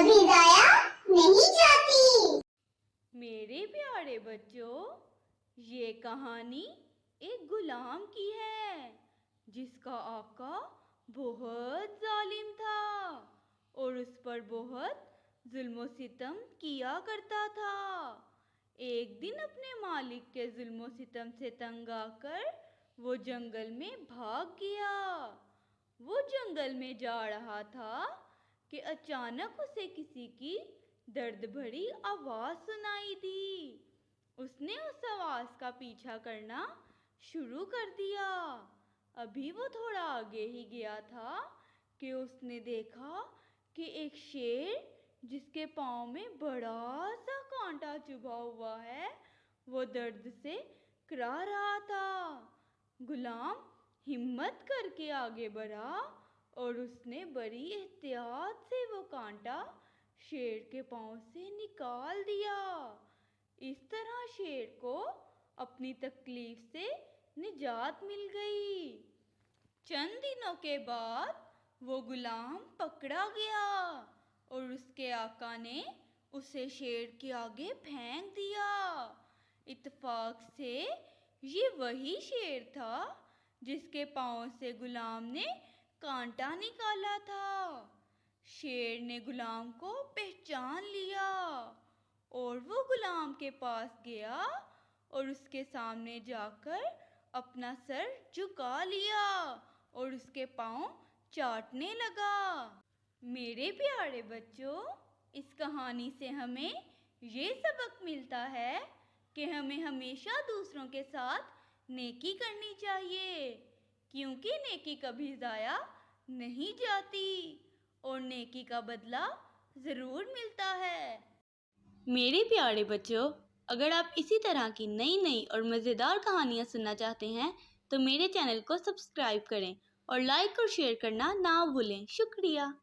कभी जाया नहीं जाती। मेरे प्यारे बच्चों, ये कहानी एक गुलाम की है जिसका आका बहुत जालिम था और उस पर बहुत जुल्म सितम किया करता था। एक दिन अपने मालिक के जुल्म सितम से तंग आकर वो जंगल में भाग गया। वो जंगल में जा रहा था कि अचानक उसे किसी की दर्द भरी आवाज़ सुनाई दी। उसने उस आवाज़ का पीछा करना शुरू कर दिया। अभी वो थोड़ा आगे ही गया था कि उसने देखा कि एक शेर जिसके पाँव में बड़ा सा कांटा चुभा हुआ है, वो दर्द से करा रहा था। गुलाम हिम्मत करके आगे बढ़ा और उसने बड़ी एहतियात से वो कांटा शेर के पाँव से निकाल दिया। इस तरह शेर को अपनी तकलीफ से निजात मिल गई। चंद दिनों के बाद वो गुलाम पकड़ा गया और उसके आका ने उसे शेर के आगे फेंक दिया। इत्तेफाक से ये वही शेर था जिसके पाँव से गुलाम ने कांटा निकाला था। शेर ने गुलाम को पहचान लिया और वो गुलाम के पास गया और उसके सामने जाकर अपना सर झुका लिया और उसके पाँव चाटने लगा। मेरे प्यारे बच्चों, इस कहानी से हमें ये सबक मिलता है कि हमें हमेशा दूसरों के साथ नेकी करनी चाहिए, क्योंकि नेकी कभी ज़ाया नहीं जाती और नेकी का बदला ज़रूर मिलता है। मेरे प्यारे बच्चों, अगर आप इसी तरह की नई नई और मज़ेदार कहानियाँ सुनना चाहते हैं तो मेरे चैनल को सब्सक्राइब करें और लाइक और शेयर करना ना भूलें। शुक्रिया।